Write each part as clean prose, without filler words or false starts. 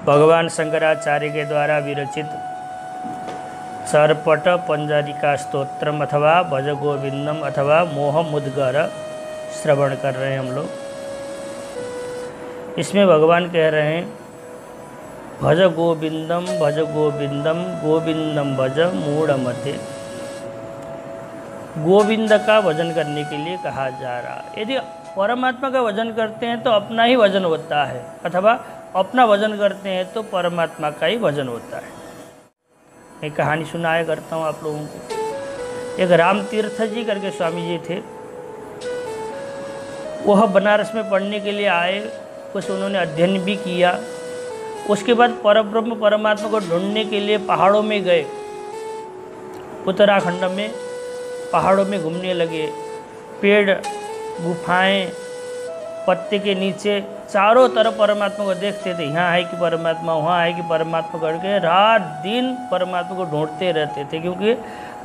भगवान शंकराचार्य के द्वारा विरचित सर्पट पंजरिका स्तोत्रम अथवा भज गोविंदम अथवा मोह मुद्गर श्रवण कर रहे हैं हम लोग। इसमें भगवान कह रहे हैं भज गोविंदम गोविंदम भज मूढ़मते। गोविंद का भजन करने के लिए कहा जा रहा है। यदि परमात्मा का भजन करते हैं तो अपना ही भजन होता है, अथवा अपना भजन करते हैं तो परमात्मा का ही भजन होता है। एक कहानी सुनाया करता हूँ आप लोगों को। एक राम तीर्थ जी करके स्वामी जी थे। वह बनारस में पढ़ने के लिए आए, कुछ उन्होंने अध्ययन भी किया। उसके बाद परब्रह्म परमात्मा को ढूंढने के लिए पहाड़ों में गए। उत्तराखंड में पहाड़ों में घूमने लगे। पेड़, गुफाएं, पत्ते के नीचे चारों तरफ परमात्मा को देखते थे। यहाँ है कि परमात्मा, वहाँ है कि परमात्मा, करके रात दिन परमात्मा को ढूंढते रहते थे। क्योंकि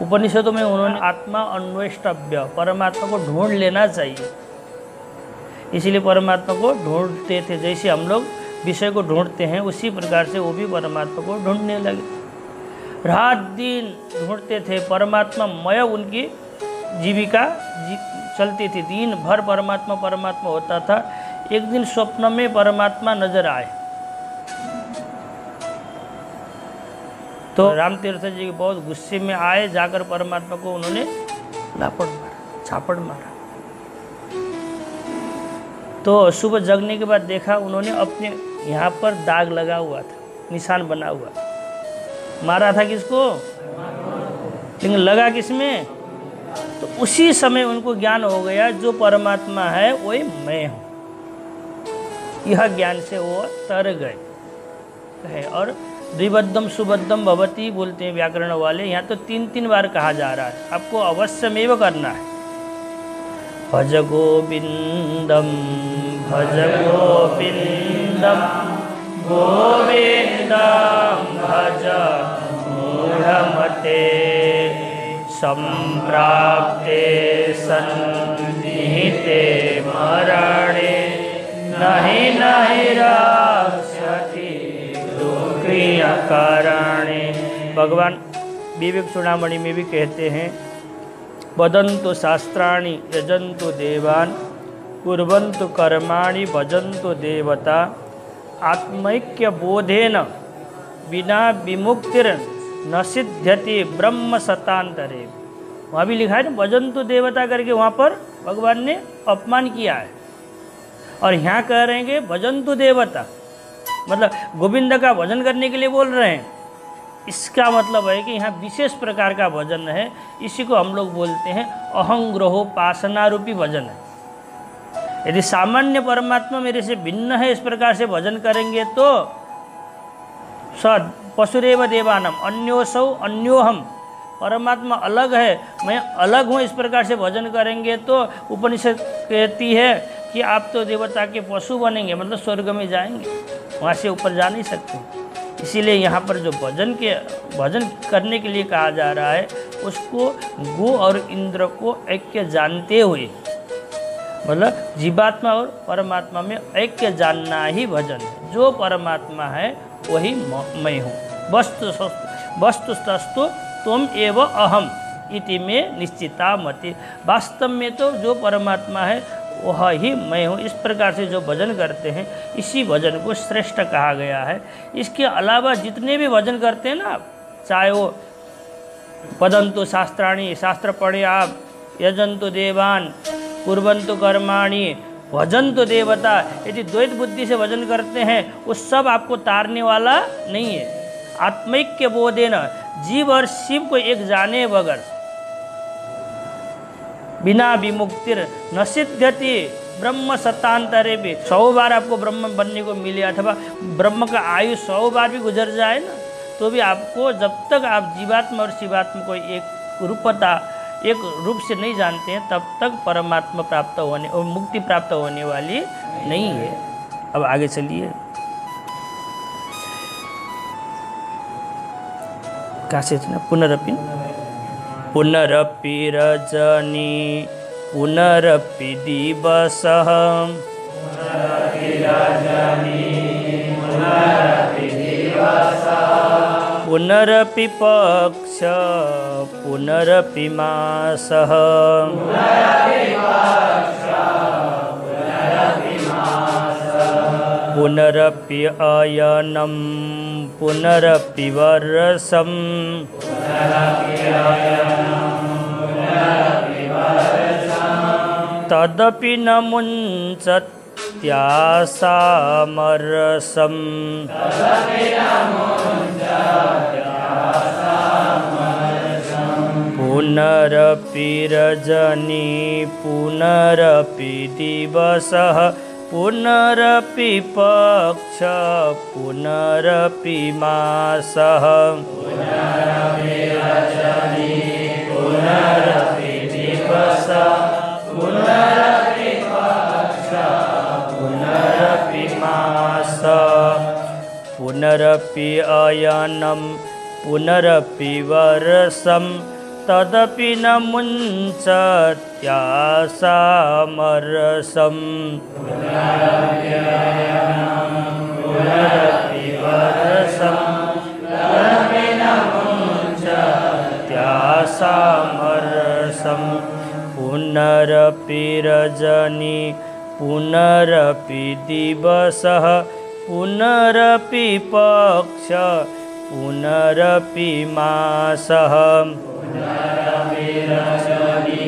उपनिषदों में उन्होंने आत्मा अन्वेष्टव्य, परमात्मा को ढूंढ लेना चाहिए, इसीलिए परमात्मा को ढूंढते थे। जैसे हम लोग विषय को ढूंढते हैं, उसी प्रकार से वो भी परमात्मा को ढूंढने लगे। रात दिन ढूंढते थे। परमात्मा मय उनकी जीविका चलती थी। दिन भर परमात्मा परमात्मा होता था। एक दिन स्वप्न में परमात्मा नजर आए तो राम तीर्थ जी बहुत गुस्से में आए। जाकर परमात्मा को उन्होंने लापड़ मारा, झापड़ मारा। तो सुबह जगने के बाद देखा उन्होंने अपने यहाँ पर दाग लगा हुआ था, निशान बना हुआ। मारा था किसको? लेकिन लगा किसमें? तो उसी समय उनको ज्ञान हो गया जो परमात्मा है वही मैं हूँ। यह ज्ञान से वो तर गए। और द्विबद्धम सुबद्धम भवति बोलते हैं व्याकरण वाले। यहाँ तो 3 बार कहा जा रहा है, आपको अवश्यमेव करना है। भज गोविंदम गोविंदम भज मूढ़मते संप्राप्ते सन्निहिते मरणे नहीं रक्षति दुःखिया कारणे। भगवान विवेक चूड़ामणि में भी कहते हैं वदन्तु शास्त्राणि यजन्तु देवान् कुर्वन्तु कर्माणि भजन्तु देवता आत्मैक्य बोधेन बिना विमुक्तिर न सिद्ध्यति ब्रह्म सतांतरे। वहाँ भी लिखा है ना भजन्तु देवता करके, वहाँ पर भगवान ने अपमान किया है। और यहाँ कह रहे हैं कि भजन्तु देवता, मतलब गोविंद का भजन करने के लिए बोल रहे हैं। इसका मतलब है कि यहाँ विशेष प्रकार का भजन है। इसी को हम लोग बोलते हैं अहंग्रहोपासना रूपी भजन है। यदि सामान्य परमात्मा मेरे से भिन्न है इस प्रकार से भजन करेंगे तो स पशुरेव देवानम अन्योसौ अन्योहम, परमात्मा अलग है, मैं अलग हूँ, इस प्रकार से भजन करेंगे तो उपनिषद कहती है कि आप तो देवता के पशु बनेंगे, मतलब स्वर्ग में जाएंगे, वहाँ से ऊपर जा नहीं सकते। इसीलिए यहाँ पर जो भजन करने के लिए कहा जा रहा है उसको गो और इंद्र को ऐक्य जानते हुए, मतलब जीवात्मा और परमात्मा में ऐक्य जानना ही भजन है। जो परमात्मा है वही मैं हूँ। वस्तुस्तस्तु तुम एव अहम इति में निश्चिता मति। वास्तव में तो जो परमात्मा है वह ही मैं हूँ। इस प्रकार से जो भजन करते हैं इसी भजन को श्रेष्ठ कहा गया है। इसके अलावा जितने भी भजन करते हैं ना, चाहे वो पदंतु शास्त्राणी, शास्त्र पढ़े आप, यजंतु देवान, कुर्वन्तु कर्माणि, भजन्तु देवता, यदि द्वैत बुद्धि से भजन करते हैं वो सब आपको तारने वाला नहीं है। आत्मैक्य बोधेन, जीव और शिव को एक जाने बगैर बिना विमुक्तिर न सिद्ध्यति ब्रह्म सतांतरे भी। 100 बार आपको ब्रह्म बनने को मिले अथवा ब्रह्म का आयु 100 बार भी गुजर जाए ना, तो भी आपको, जब तक आप जीवात्मा और शिवात्मा को एक रूपता, एक रूप से नहीं जानते हैं, तब तक परमात्मा प्राप्त होने और मुक्ति प्राप्त होने वाली नहीं है। अब आगे चलिए, कहाँ से ना, पुनरपि पुनरपि रजनी पुनरपि दिवसः पुनरपि पुनरपि पक्ष पुनरपि मासः पुनरपि अयनं पुनरपि वर्षम् तदपि न मुञ्चत्यासामरसम् पुनरपि रजनी पुनरपि दिवसः पुनरपि पक्ष पुनरपि मासः पुनरपि रजनी पुनरपि दिवसः पुनरपि पक्ष पुनरपि मासः पुनरपि अयनं पुनरपि वर्षम् तदपि न मुञ्चत्यासामरसम् पुनरपि अयनं पुनरपि वर्षम् तदपि न मुञ्चत्यासामरसम् पुनरपि रजनी पुनरपि दिवसः पुनरपि पक्ष पुनरपि मासः पुनरपि रजनी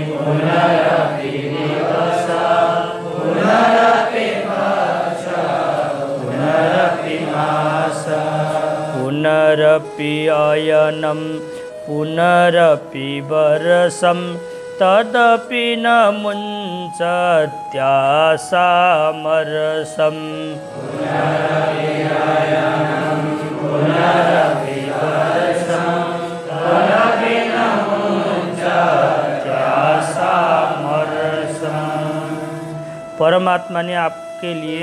पुनरपि दिवसः पुनरपि पक्ष पुनरपि मासः पुनरपि अयनं पुनरपि वर्षम् तदपि न मुञ्चत्यासामरसम् पुनरपि अयनं पुनरपि वर्षम् तदपि न मुञ्चत्यासामरसम्। परमात्मा ने आपके लिए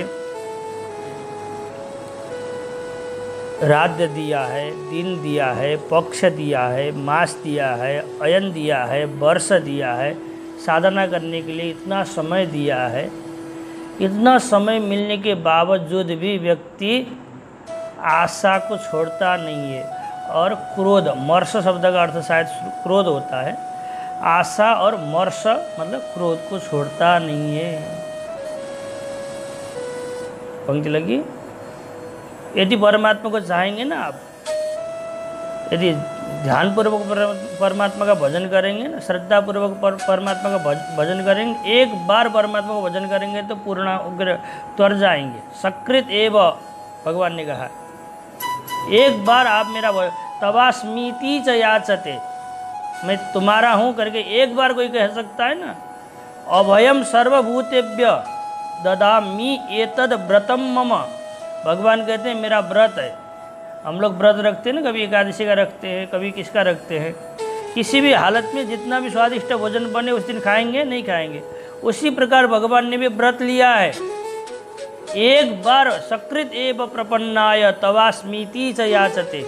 रात दिया है, दिन दिया है, पक्ष दिया है, मास दिया है, अयन दिया है, वर्ष दिया है, साधना करने के लिए इतना समय दिया है। इतना समय मिलने के बावजूद भी व्यक्ति आशा को छोड़ता नहीं है और क्रोध, मर्ष शब्द का अर्थ शायद क्रोध होता है। आशा और मर्ष मतलब क्रोध को छोड़ता नहीं है। पंक्ति लगी? यदि परमात्मा को चाहेंगे ना आप, यदि ध्यानपूर्वक परमात्मा का भजन करेंगे ना, श्रद्धापूर्वक परमात्मा का भजन करेंगे, एक बार परमात्मा का भजन करेंगे तो पूर्ण उग्र त्वर जाएंगे। सकृत एव भगवान ने कहा, एक बार आप मेरा तवास्मीति च याचते, मैं तुम्हारा हूँ करके एक बार कोई कह सकता है ना। अभयम सर्वभूतेभ्य ददामि एतद व्रतम मम, भगवान कहते हैं मेरा व्रत है। हम लोग व्रत रखते हैं ना, कभी एकादशी का रखते हैं, कभी किसका रखते हैं। किसी भी हालत में जितना भी स्वादिष्ट भोजन बने उस दिन खाएंगे नहीं खाएंगे। उसी प्रकार भगवान ने भी व्रत लिया है। एक बार सकृत एव प्रपन्नाय तवास्मीति च याचते,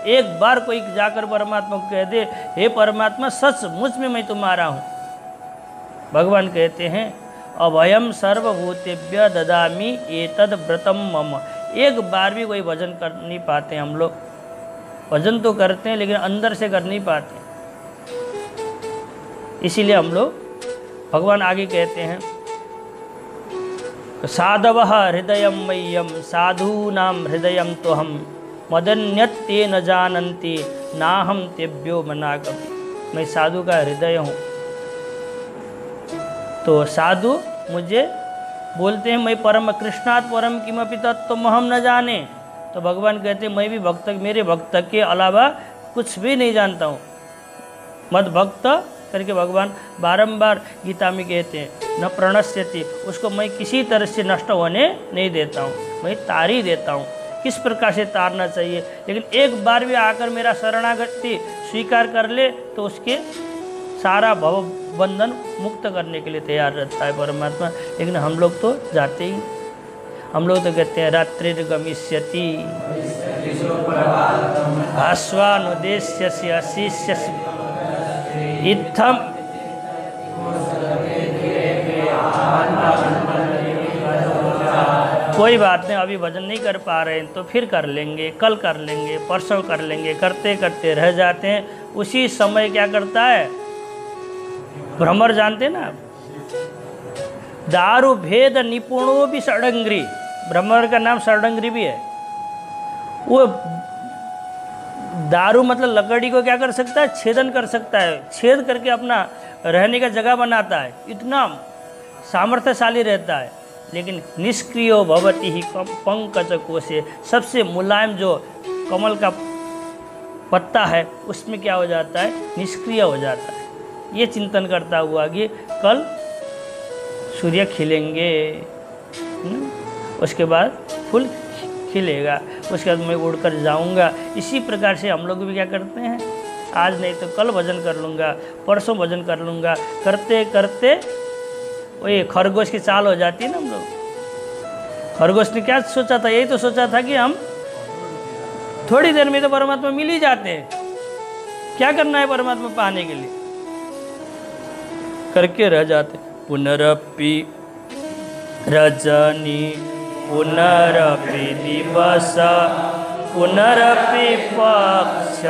एक बार कोई जाकर परमात्मा को कह दे, हे परमात्मा सचमुच में मैं तुम्हारा हूँ। भगवान कहते हैं अभयम सर्वभूतेभ्य ददामि एतद व्रतम मम। एक बार भी कोई भजन कर नहीं पाते हम लोग। भजन तो करते हैं लेकिन अंदर से कर नहीं पाते। इसीलिए हम लोग, भगवान आगे कहते हैं साधवः हृदयं मह्यं साधूनां हृदयं तोहम मदन्यत्ते न जानन्ति नाहं तेभ्यो मनागमि। मैं साधु का हृदय हूँ। तो साधु मुझे बोलते हैं मैं परम कृष्णात् परम किमपि तत्त्वमहं न जाने। तो भगवान कहते हैं मैं भी भक्त, मेरे भक्त के अलावा कुछ भी नहीं जानता हूँ। मद भक्त करके भगवान बारंबार गीता में कहते हैं न प्रणश्यति, उसको मैं किसी तरह से नष्ट होने नहीं देता हूँ, मैं तार ही देता हूँ। किस प्रकार से तारना चाहिए, लेकिन एक बार भी आकर मेरा शरणागति स्वीकार कर ले तो उसके सारा भव बंधन मुक्त करने के लिए तैयार रहता है परमात्मा। लेकिन हम लोग तो जाते ही, हम लोग तो कहते हैं रात्रिर्गमिष्यति भास्वानुदेश्यसि अशिष्यसि इत्थम कोई बात नहीं, अभी भजन नहीं कर पा रहे हैं तो फिर कर लेंगे, कल कर लेंगे, परसों कर लेंगे, करते करते रह जाते हैं। उसी समय क्या करता है भ्रमर, जानते हैं ना, दारु भेद निपुणो भी षडंगरी, भ्रमर का नाम षडंगरी भी है। वो दारू मतलब लकड़ी को क्या कर सकता है, छेदन कर सकता है, छेद करके अपना रहने का जगह बनाता है, इतना सामर्थ्यशाली रहता है। लेकिन निष्क्रियो भवति ही पंकज कोशे, सबसे मुलायम जो कमल का पत्ता है उसमें क्या हो जाता है, निष्क्रिय हो जाता है। ये चिंतन करता हुआ कि कल सूर्य खिलेंगे, उसके बाद फूल खिलेगा, उसके बाद मैं उड़कर जाऊंगा। इसी प्रकार से हम लोग भी क्या करते हैं, आज नहीं तो कल भजन कर लूँगा, परसों भजन कर लूँगा, करते करते वही खरगोश की चाल हो जाती है ना। हम लोग, खरगोश ने क्या सोचा था, यही तो सोचा था कि हम थोड़ी देर में तो परमात्मा मिल ही जाते हैं, क्या करना है परमात्मा पाने के लिए, करके रह जाते। पुनरपि रजनी पुनरपि दिवस पुनरपि पक्ष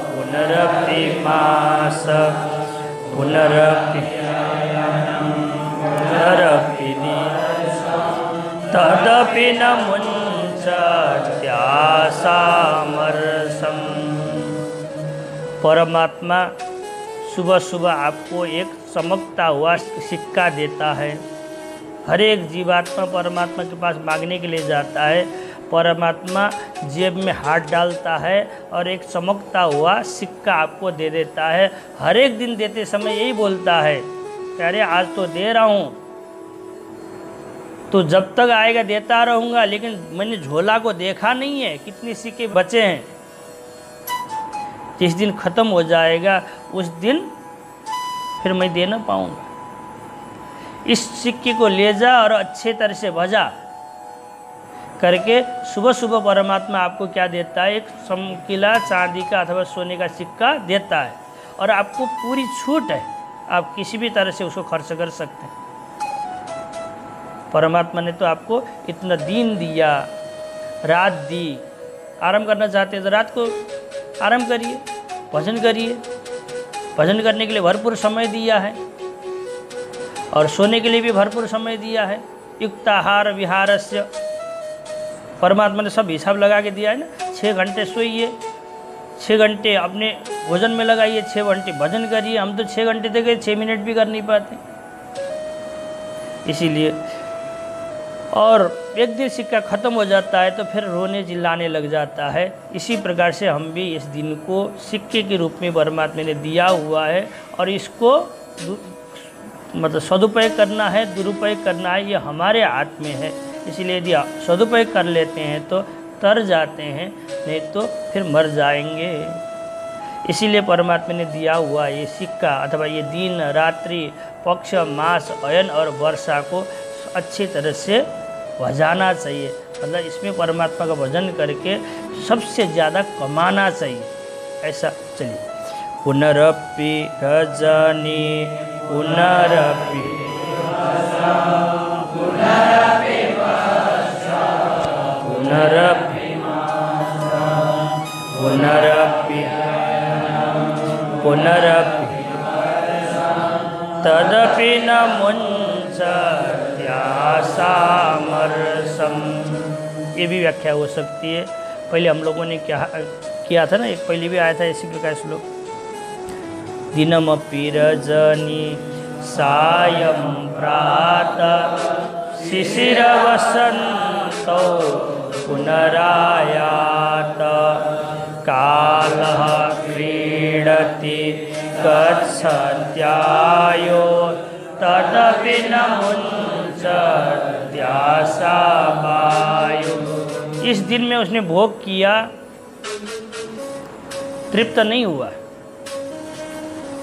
पुनरपि मास पुनरपि तदपि न मुंचत्यासामरसम। परमात्मा सुबह सुबह आपको एक चमकता हुआ सिक्का देता है। हर एक जीवात्मा परमात्मा के पास मांगने के लिए जाता है, परमात्मा जेब में हाथ डालता है और एक चमकता हुआ सिक्का आपको दे देता है। हर एक दिन देते समय यही बोलता है, अरे आज तो दे रहा हूँ, तो जब तक आएगा देता रहूँगा, लेकिन मैंने झोला को देखा नहीं है कितने सिक्के बचे हैं। जिस दिन ख़त्म हो जाएगा उस दिन फिर मैं दे ना पाऊँगा। इस सिक्के को ले जा और अच्छे तरह से भजा करके सुबह सुबह परमात्मा आपको क्या देता है, एक चमकीला चांदी का अथवा सोने का सिक्का देता है, और आपको पूरी छूट है, आप किसी भी तरह से उसको खर्च कर सकते हैं। परमात्मा ने तो आपको इतना दिन दिया, रात दी, आराम करना चाहते हैं तो रात को आराम करिए, भजन करिए, भजन करने के लिए भरपूर समय दिया है, और सोने के लिए भी भरपूर समय दिया है। युक्ताहार विहारस्य, परमात्मा ने सब हिसाब लगा के दिया है ना। 6 घंटे सोइए, 6 घंटे अपने भोजन में लगाइए, 6 घंटे भजन करिए। हम तो 6 घंटे तक 6 मिनट भी कर नहीं पाते, इसीलिए। और एक दिन सिक्का ख़त्म हो जाता है तो फिर रोने चिल्लाने लग जाता है। इसी प्रकार से हम भी इस दिन को सिक्के के रूप में परमात्मा ने दिया हुआ है, और इसको मतलब सदुपयोग करना है, दुरुपयोग करना है, ये हमारे हाथ में है। इसीलिए यदि सदुपयोग कर लेते हैं तो तर जाते हैं, नहीं तो फिर मर जाएंगे। इसीलिए परमात्मा ने दिया हुआ ये सिक्का अथवा ये दिन रात्रि पक्ष मास अयन और वर्षा को अच्छी तरह से भजाना चाहिए। मतलब इसमें परमात्मा का भजन करके सबसे ज़्यादा कमाना चाहिए। ऐसा चलिए। पुनरपि रजनी पुनरपि पुनरपि पुनरपि पुनरपि तदपि न मुंचत्यासामरसम। ये भी व्याख्या हो सकती है। पहले हम लोगों ने क्या किया था ना, एक पहले भी आया था इसी प्रकार श्लोक। दिनमपि रजनी सायं प्रातः शिशिरवसन्तौ पुनरायात कालः क्रीडति गच्छत्यायो तदपि न मुंचत्यासावायु। इस दिन में उसने भोग किया, तृप्त नहीं हुआ।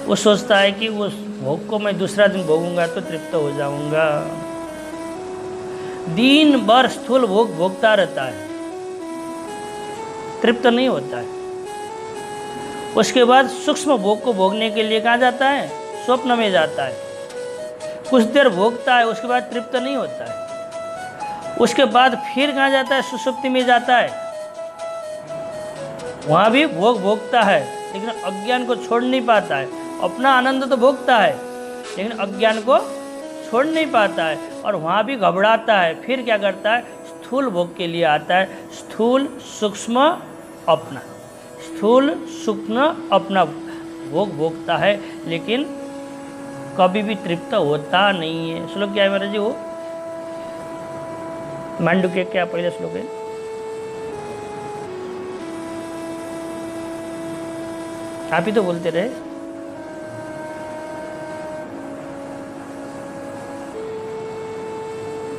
वो सोचता है कि उस भोग को मैं दूसरा दिन भोगूंगा तो तृप्त हो जाऊंगा। दिन भर स्थूल भोग भोगता रहता है, तृप्त नहीं होता है। उसके बाद सूक्ष्म भोग को भोगने के लिए कहाँ जाता है, स्वप्न में जाता है। कुछ देर भोगता है, उसके बाद तृप्त नहीं होता है। उसके बाद फिर कहाँ जाता है? सुषुप्ति में जाता है, वहाँ भी भोग भोगता है, लेकिन अज्ञान को छोड़ नहीं पाता है। अपना आनंद तो भोगता है लेकिन अज्ञान को छोड़ नहीं पाता है, और वहाँ भी घबराता है। फिर क्या करता है? स्थूल भोग के लिए आता है। स्थूल सूक्ष्म अपना, स्थूल सूक्ष्म अपना भोग भोगता है, लेकिन कभी भी तृप्त होता नहीं है। श्लोक क्या है महाराज जी? वो मांडुक्य क्या पहले श्लोक है? आप ही तो बोलते रहे।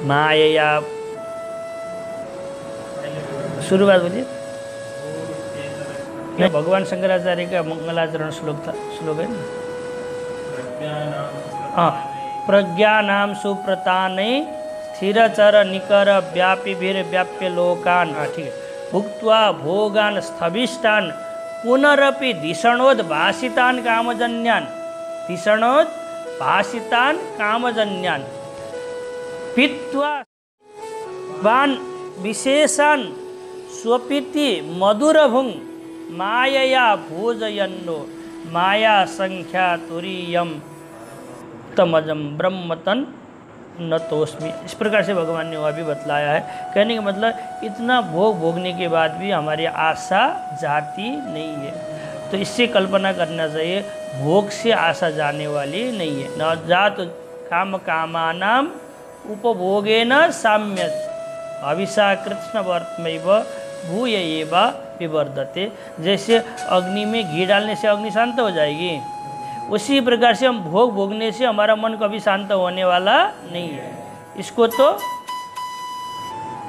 माया, शुरुआत बोलिए। भगवान शंकराचार्य का मंगलाचरण श्लोक था, श्लोक है ना? हाँ, प्रज्ञानाम सुप्रताने स्थिरचर निकर व्यापी भीर व्याप्य लोकान। हाँ ठीक है। भुक्त्वा भोगान स्थविष्टान पुनरपि धिषणोद भाषितान कामजन्यान, धिषणोद भाषितान कामजन्यान पीत्वा वान विशेषान स्वपीति मधुरभुंग मायया भोजयन्नो माया संख्या तुरीयम तमजम ब्रह्मतन न तोस्मी। इस प्रकार से भगवान ने वह भी बतलाया है। कहने का मतलब इतना भोग भोगने के बाद भी हमारी आशा जाती नहीं है। तो इससे कल्पना करना चाहिए भोग से आशा जाने वाली नहीं है। न जात काम कामानाम उपभोगेन साम्य अभिषा कृष्ण वर्तमैव भूय एव विवर्धते। जैसे अग्नि में घी डालने से अग्नि शांत हो जाएगी, उसी प्रकार से हम भोग भोगने से हमारा मन कभी शांत होने वाला नहीं है। इसको तो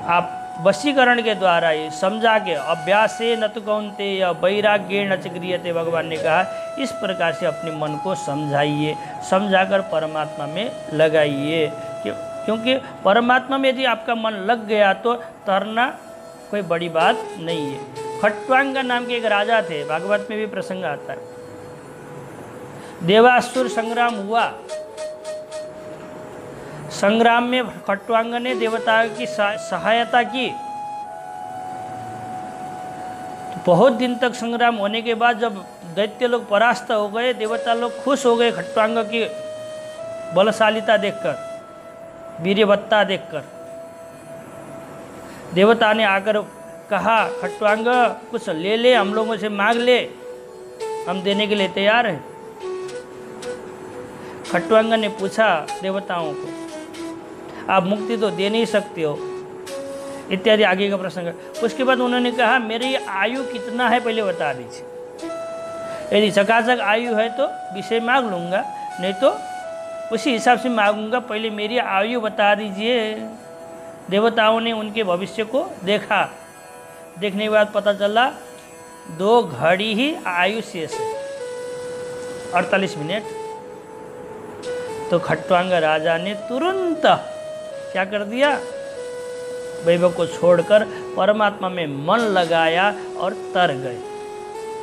आप वशीकरण के द्वारा ही समझा के, अभ्यास से न तो कौन्तेय वैराग्य न च क्रियते, भगवान ने कहा इस प्रकार से अपने मन को समझाइए, समझाकर परमात्मा में लगाइए। क्योंकि परमात्मा में यदि आपका मन लग गया तो तरना कोई बड़ी बात नहीं है। खट्वांग नाम के एक राजा थे, भागवत में भी प्रसंग आता है। देवासुर संग्राम हुआ, संग्राम में खट्वांग ने देवता की सहायता की। तो बहुत दिन तक संग्राम होने के बाद जब दैत्य लोग परास्त हो गए, देवता लोग खुश हो गए खट्वांग की बलशालिता देखकर, वीर्यवत्ता देखकर। देवता ने आकर कहा, खट्वांग कुछ ले ले, हम लोगों से मांग ले, हम देने के लिए तैयार हैं। खट्वांग ने पूछा देवताओं को, आप मुक्ति तो दे नहीं सकते हो, इत्यादि आगे का प्रसंग। उसके बाद उन्होंने कहा, मेरी आयु कितना है पहले बता दीजिए। यदि चकाचक आयु है तो विषय मांग लूँगा, नहीं तो उसी हिसाब से मांगूंगा, पहले मेरी आयु बता दीजिए। देवताओं ने उनके भविष्य को देखा, देखने के बाद पता चला 2 घड़ी ही आयु शेष है, 48 मिनट। तो खट्वांग राजा ने तुरंत क्या कर दिया? वैभव को छोड़कर परमात्मा में मन लगाया और तर गए।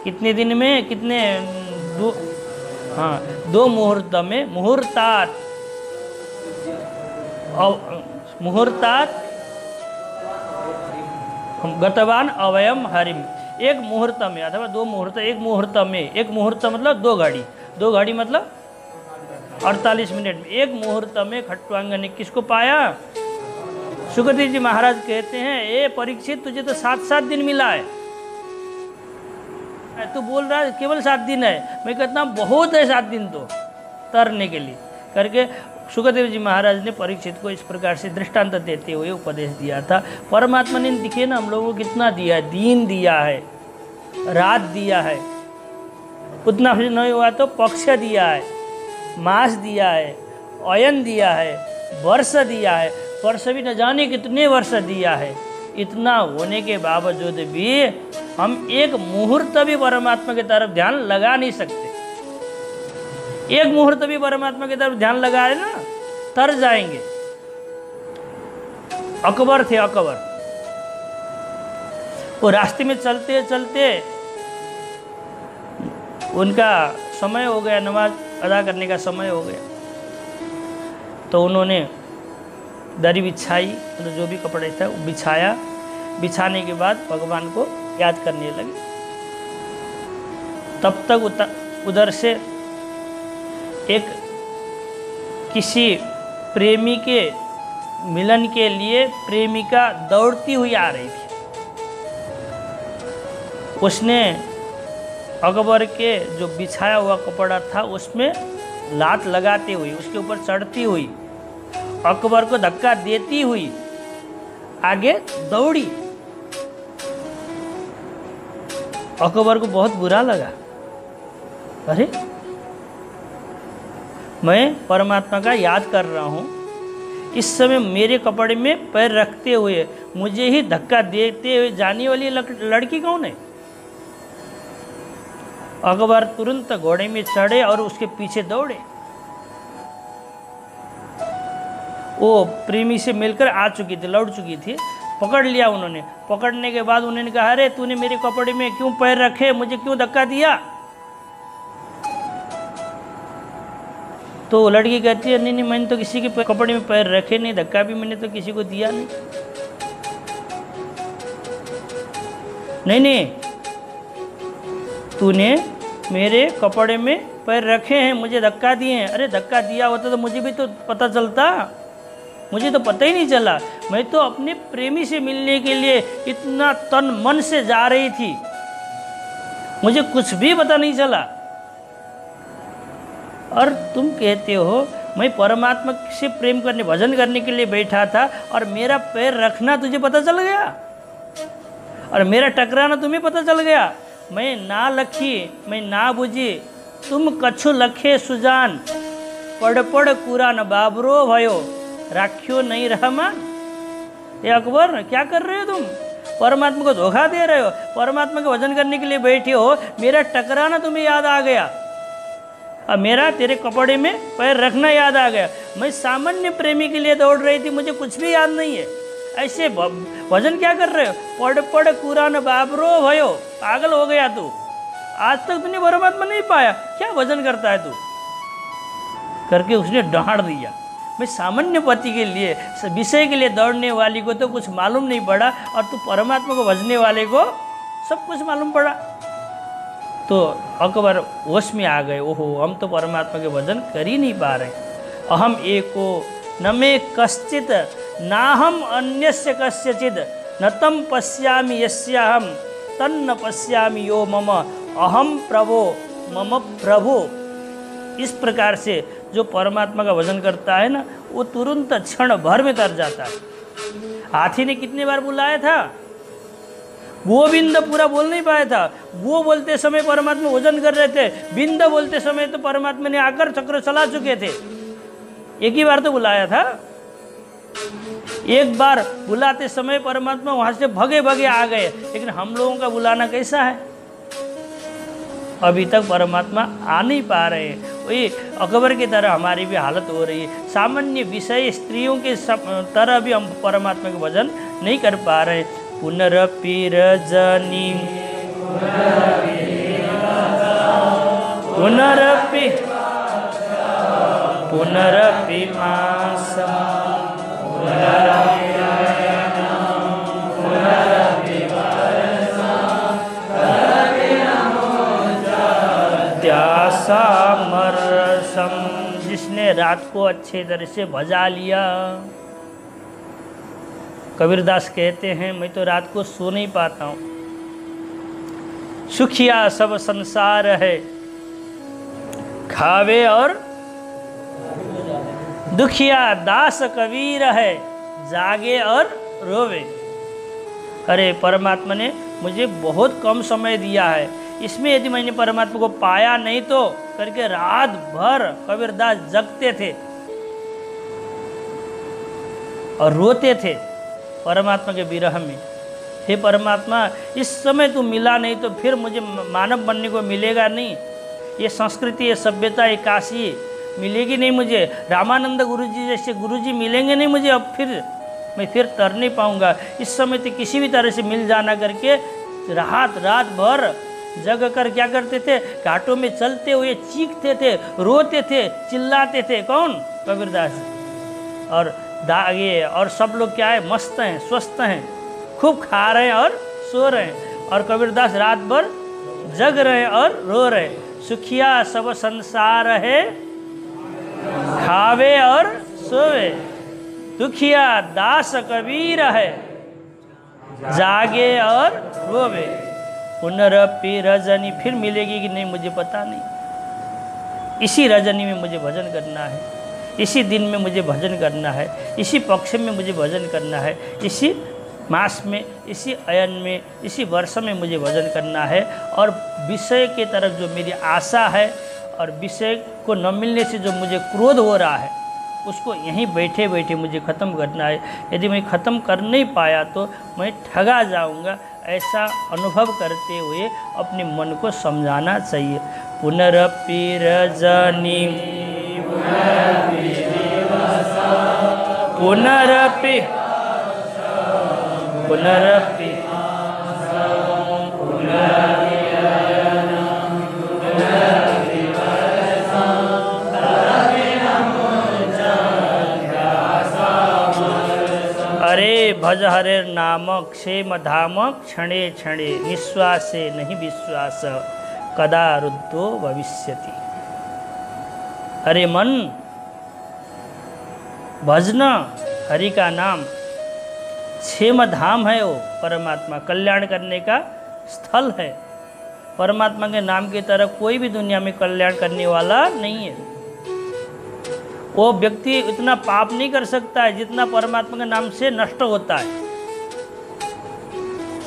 कितने दिन में? कितने? 2 मुहूर्त में, मुहूर्तात गतवान अवयम हरिम। एक मुहूर्त में अथवा 2 मुहूर्त, एक मुहूर्त में, एक मुहूर्त मतलब 2 घड़ी, 2 घड़ी मतलब 48 मिनट में, एक मुहूर्त में खट्वांग ने किसको पाया? सुखदेव जी महाराज कहते हैं, ए परीक्षित, तुझे तो 7 दिन मिला है, तू बोल रहा है केवल 7 दिन है। मैं कहता हूँ बहुत है 7 दिन तो तरने के लिए करके। सुखदेव जी महाराज ने परीक्षित को इस प्रकार से दृष्टांत देते हुए उपदेश दिया था। परमात्मा ने दिखे ना हम लोगों को कितना दिया है, दिन दिया है, रात दिया है, उतना नहीं हुआ तो पक्ष दिया है, मास दिया है, अयन दिया है, वर्ष दिया है, वर्ष भी न जाने कितने वर्ष दिया है। इतना होने के बावजूद भी हम एक मुहूर्त भी परमात्मा की तरफ ध्यान लगा नहीं सकते। एक मुहूर्त भी परमात्मा की तरफ ध्यान लगाए ना, तर जाएंगे। अकबर थे, अकबर, वो रास्ते में चलते चलते उनका समय हो गया, नमाज अदा करने का समय हो गया। तो उन्होंने दरी बिछाई, मतलब जो भी कपड़े था वो बिछाया। बिछाने के बाद भगवान को याद करने लगे। तब तक उधर से एक किसी प्रेमी के मिलन के लिए प्रेमिका दौड़ती हुई आ रही थी। उसने अकबर के जो बिछाया हुआ कपड़ा था उसमें लात लगाते हुई, उसके ऊपर चढ़ती हुई, अकबर को धक्का देती हुई आगे दौड़ी। अकबर को बहुत बुरा लगा, अरे मैं परमात्मा का याद कर रहा हूँ, इस समय मेरे कपड़े में पैर रखते हुए मुझे ही धक्का देते हुए जाने वाली लड़की कौन है? अकबर तुरंत घोड़े में चढ़े और उसके पीछे दौड़े। वो प्रेमी से मिलकर आ चुकी थी, लौट चुकी थी। पकड़ लिया उन्होंने। पकड़ने के बाद उन्होंने कहा, अरे तूने मेरे कपड़े में क्यों पैर रखे, मुझे क्यों धक्का दिया? तो लड़की कहती है, नहीं नहीं, मैंने तो किसी के कपड़े में पैर रखे नहीं, धक्का भी मैंने तो किसी को दिया नहीं। नहीं नहीं, तूने मेरे कपड़े में पैर रखे हैं, मुझे धक्का दिए हैं। अरे धक्का दिया होता तो मुझे भी तो पता चलता, मुझे तो पता ही नहीं चला। मैं तो अपने प्रेमी से मिलने के लिए इतना तन मन से जा रही थी, मुझे कुछ भी पता नहीं चला। और तुम कहते हो मैं परमात्मा से प्रेम करने, भजन करने के लिए बैठा था और मेरा पैर रखना तुझे पता चल गया, और मेरा टकराना तुम्हें पता चल गया। मैं ना लखी, मैं ना बुझी, तुम कछु लखे सुजान, पढ़ पढ़ कुरान बाबरो भयो, राख्यो नहीं रहमान। ये अकबर क्या कर रहे हो तुम? परमात्मा को धोखा दे रहे हो। परमात्मा का भजन करने के लिए बैठे हो, मेरा टकराना तुम्हें याद आ गया, अब मेरा तेरे कपड़े में पैर रखना याद आ गया। मैं सामान्य प्रेमी के लिए दौड़ रही थी, मुझे कुछ भी याद नहीं है। ऐसे भजन क्या कर रहे हो? पढ़ पढ़ कुरान बाबरो भयो, पागल हो गया तू, आज तक तूने परमात्मा नहीं पाया, क्या भजन करता है तू? करके उसने डांट दिया। मैं सामान्य पति के लिए, विषय के लिए दौड़ने वाली को तो कुछ मालूम नहीं पड़ा, और तू परमात्मा को भजने वाले को सब कुछ मालूम पड़ा। तो अकबर होश में आ गए, ओहो हम तो परमात्मा के भजन कर ही नहीं पा रहे। अहम एको न मे कश्चित ना हम अन्यस्य कस्यचिद, न तम पश्यामि यस्याहम तन्न पश्यामि यो मम, अहम प्रभो मम प्रभु। इस प्रकार से जो परमात्मा का भजन करता है ना, वो तुरंत क्षण भर में तर जाता है। हाथी ने कितने बार बुलाया था, गोविंद पूरा बोल नहीं पाया था। गो बोलते समय परमात्मा भजन कर रहे थे, बिंद बोलते समय तो परमात्मा ने आकर चक्र चला चुके थे। एक ही बार तो बुलाया था, एक बार बुलाते समय परमात्मा वहां से भगे भगे आ गए। लेकिन हम लोगों का बुलाना कैसा है, अभी तक परमात्मा आ नहीं पा रहे। वही अकबर की तरह हमारी भी हालत हो रही है। सामान्य विषय स्त्रियों के तरह भी हम परमात्मा का भजन नहीं कर पा रहे। पुनरपि रजनी पुनरपि पुनरपि मासा त्यासामरसम, जिसने रात को अच्छे तरह से भजा लिया। कबीरदास कहते हैं, मैं तो रात को सो नहीं पाता हूँ, सुखिया सब संसार है, खावे और दुखिया दास कबीर है, जागे और रोवे। अरे परमात्मा ने मुझे बहुत कम समय दिया है, इसमें यदि मैंने परमात्मा को पाया नहीं तो करके रात भर कबीरदास जगते थे और रोते थे परमात्मा के विरह में। हे परमात्मा, इस समय तू मिला नहीं तो फिर मुझे मानव बनने को मिलेगा नहीं, ये संस्कृति, ये सभ्यता, ये काशी मिलेगी नहीं मुझे। रामानंद गुरुजी जैसे गुरुजी मिलेंगे नहीं मुझे, अब फिर मैं फिर तर नहीं पाऊंगा। इस समय तो किसी भी तरह से मिल जाना करके रात भर जग कर क्या करते थे, घाटों में चलते हुए चीखते थे, रोते थे, चिल्लाते थे। कौन? कबीरदास। और दागे, और सब लोग क्या है, मस्त हैं, स्वस्थ हैं, खूब खा रहे हैं और सो रहे हैं, और कबीरदास रात भर जग रहे और रो रहे। सुखिया सब संसार है, खावे और सोवे, दुखिया दास कबीर है, जागे और रोवे। पुनरपि रजनी, फिर मिलेगी कि नहीं मुझे पता नहीं। इसी रजनी में मुझे भजन करना है, इसी दिन में मुझे भजन करना है, इसी पक्ष में मुझे भजन करना है, इसी मास में, इसी अयन में, इसी वर्ष में मुझे भजन करना है। और विषय के तरफ जो मेरी आशा है और विषय को न मिलने से जो मुझे क्रोध हो रहा है, उसको यहीं बैठे बैठे मुझे ख़त्म करना है। यदि मैं ख़त्म कर नहीं पाया तो मैं ठगा जाऊंगा, ऐसा अनुभव करते हुए अपने मन को समझाना चाहिए। पुनरपि रजनी, पुनरपि पुनरपि अरे भज हरे नाम क्षेम धाम क्षणे क्षणे, निश्वासे नहीं विश्वास कदा रुद्धो भविष्यति। अरे मन, भजना हरि का नाम, क्षेम धाम है वो परमात्मा, कल्याण करने का स्थल है। परमात्मा के नाम की तरह कोई भी दुनिया में कल्याण करने वाला नहीं है। वो व्यक्ति इतना पाप नहीं कर सकता है जितना परमात्मा के नाम से नष्ट होता है।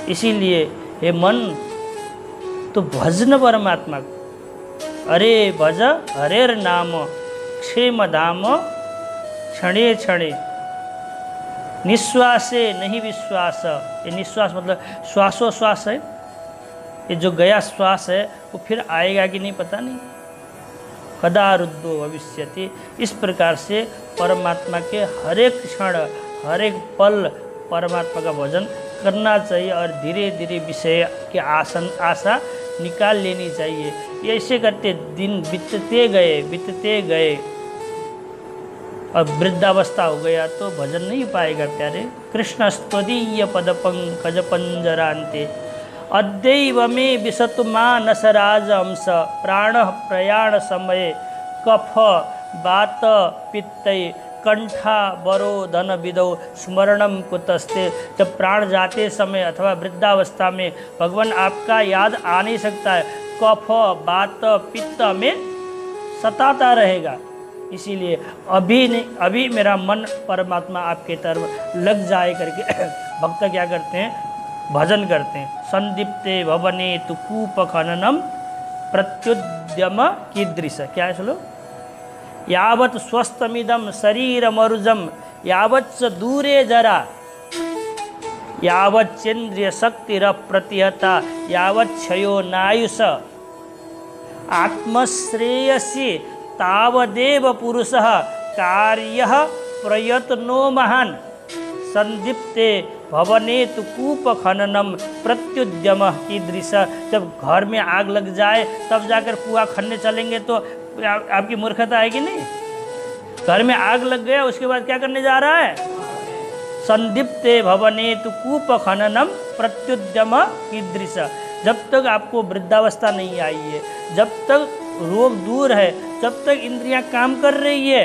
इसीलिए हे मन, तो भजन परमात्मा को। अरे भज हरेर नाम क्षेम धाम क्षणे क्षणे, निश्वासे नहीं विश्वास। ये निश्वास मतलब श्वासोश्वास है, ये जो गया श्वास है वो फिर आएगा कि नहीं पता नहीं। कदा रुद्धो भविष्यति। इस प्रकार से परमात्मा के हर एक क्षण, हर एक पल परमात्मा का भजन करना चाहिए और धीरे धीरे विषय के आशा निकाल लेनी चाहिए। ये ऐसे करते दिन बीतते गए और वृद्धावस्था हो गया तो भजन नहीं पाएगा प्यारे। कृष्ण स्तदीय पद पंकज पंजरांते, अद्यैव मे विशतु मानस राजहंस, प्राण प्रयाण समय कफ बात पित्तै, कंठा बरो धन विदौ स्मरणम कुतस्ते। जब प्राण जाते समय अथवा वृद्धावस्था में भगवान आपका याद आ नहीं सकता है, कफ बात पित्त में सताता रहेगा। इसीलिए अभी मेरा मन परमात्मा आपके तरफ लग जाए करके भक्त क्या करते हैं, भजन करते हैं। संदीप्ते भवने तु कूप खननम प्रत्युद्यम कीदृश, क्या है सुनो, यावत् स्वस्थमिदम शरीर मरुजम यावच्च दूरे जरा, यावच्चेन्द्रिय शक्तिर प्रतिहता यावच्छयो नायुष, आत्मश्रेयसी तावदेव पुरुषः कार्यः प्रयत्नो महान्, संदीप्ते भवने तु कूप खननम प्रत्युद्यम कीदृश। जब घर में आग लग जाए तब जाकर कुआं खनने चलेंगे तो आपकी मूर्खता है कि नहीं। घर में आग लग गया उसके बाद क्या करने जा रहा है, संदीप्ते भवने तु कूप खननम प्रत्युद्यम कीदृश। जब तक आपको वृद्धावस्था नहीं आई है, जब तक रोग दूर है, जब तक इंद्रियां काम कर रही है,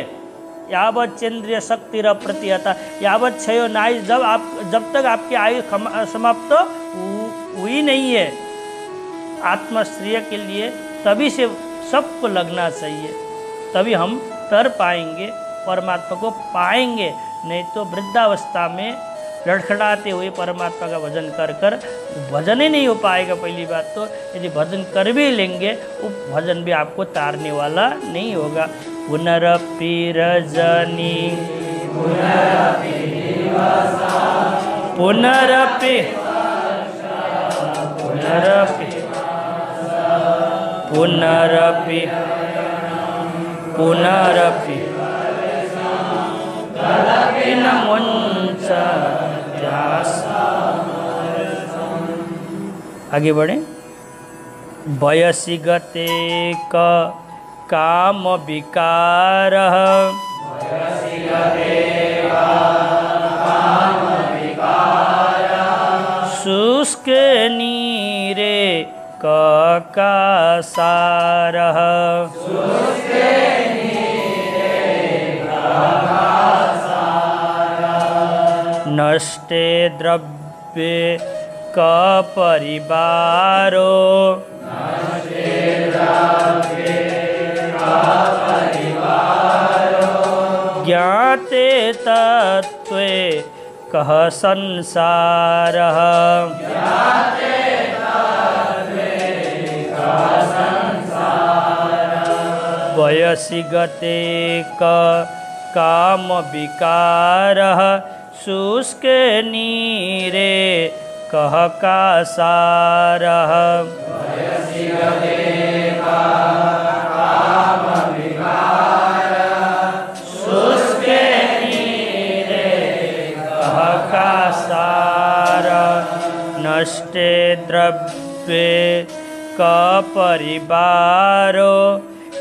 यावत चंद्रिय शक्ति प्रतिहता यावत क्षयो नाय, जब तक आपकी आयु समाप्त हुई नहीं है, आत्मश्रेय के लिए तभी से सबको लगना चाहिए, तभी हम तर पाएंगे, परमात्मा को पाएंगे। नहीं तो वृद्धावस्था में लड़खड़ाते हुए परमात्मा का भजन कर कर भजन ही नहीं हो पाएगा। पहली बात तो यदि भजन कर भी लेंगे वो भजन भी आपको तारने वाला नहीं होगा। पुनरपि रजनी पुनरपि पुनरपि पुनरपि पुनरपि न मुंच। आगे बढ़े। वयसि गते काम विकार, शुष्क नीरे ककासारः नष्टे द्रव्ये कपरिवारो ज्ञाते तत्त्वे कः संसारः वयसि गते काम विकारः शुष्क नीरे कः कासारः शुष्क नीरे कः कासारः नष्टे द्रव्ये कपरिवारो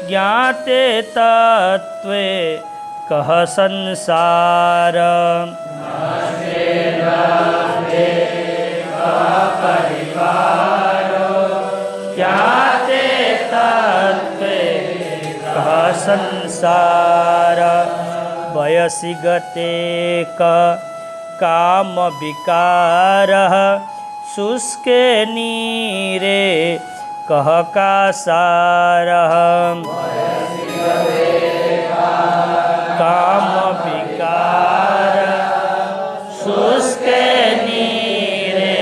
ज्ञाते तत्त्वे कः संसारः ज्ञाते तत्त्वे कः संसारः वयसि गते काम विकारः शुष्क नीरे कः कासारः काम विकार शुष्क नीरे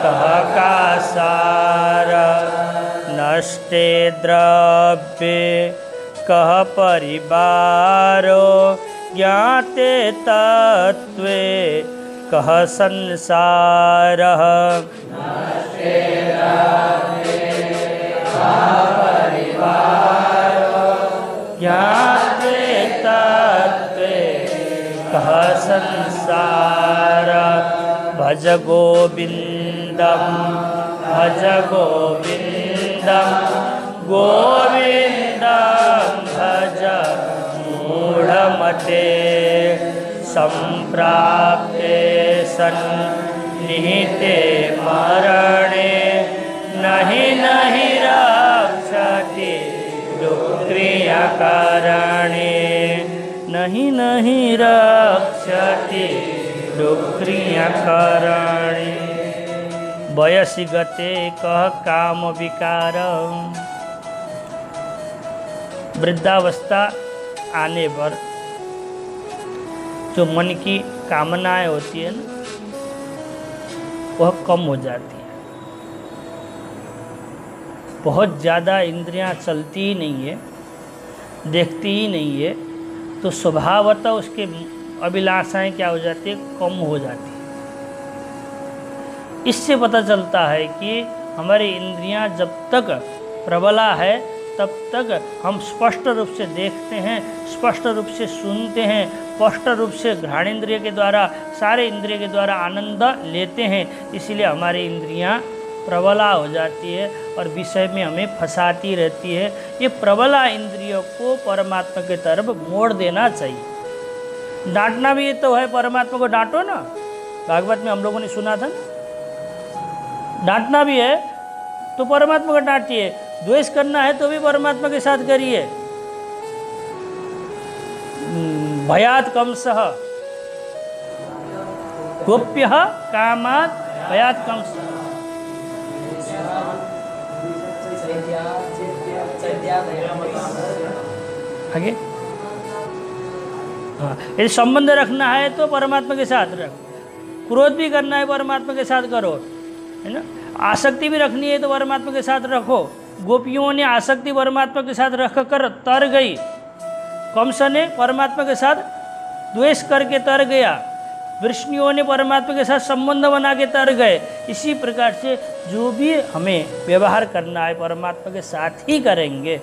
कः कासारः नष्टे द्रव्ये कः परिवारो ज्ञाते तत्त्वे कः संसारः ज्ञाते तत्त्वे कः संसारः भज गोविन्दं भज गोविन्दं गोविन्दं भज मूढमते सम्प्राप्ते सन्निहिते मरणे नहि नहि रक्षति दुःक्रियाकारणे नहि नहि रक्षति दुःक्रियाकारणे वयसि गते कः काम विकार वृद्धावस्था आने पर जो मन की कामनाएं होती है ना वह कम हो जाती है। बहुत ज़्यादा इंद्रियां चलती ही नहीं है, देखती ही नहीं है, तो स्वभावतः उसके अभिलाषाएं क्या हो जाती है, कम हो जाती है। इससे पता चलता है कि हमारी इंद्रियां जब तक प्रबला है तब तक हम स्पष्ट रूप से देखते हैं, स्पष्ट रूप से सुनते हैं, स्पष्ट रूप से घ्राणेन्द्रिय के द्वारा, सारे इंद्रिय के द्वारा आनंद लेते हैं। इसीलिए हमारी इंद्रियां प्रबला हो जाती है और विषय में हमें फंसाती रहती है। ये प्रबला इंद्रियों को परमात्मा की तरफ मोड़ देना चाहिए। डांटना भी तो है, परमात्मा को डांटो ना, भागवत में हम लोगों ने सुना था ना। डांटना भी है तो परमात्मा को डांटिए, द्वेष करना है तो भी परमात्मा के साथ करिए। भयात् कंसः गोप्यः कामात् भयात् कंसः। आगे हाँ, यदि संबंध रखना है तो परमात्मा के साथ रख, क्रोध भी करना है परमात्मा के साथ करो, है ना। आसक्ति भी रखनी है तो परमात्मा के साथ रखो। गोपियों ने आसक्ति परमात्मा के साथ रख कर तर गई, कंस ने परमात्मा के साथ द्वेष करके तर गया, वृष्णियों ने परमात्मा के साथ संबंध बना के तर गए। इसी प्रकार से जो भी हमें व्यवहार करना है परमात्मा के साथ ही करेंगे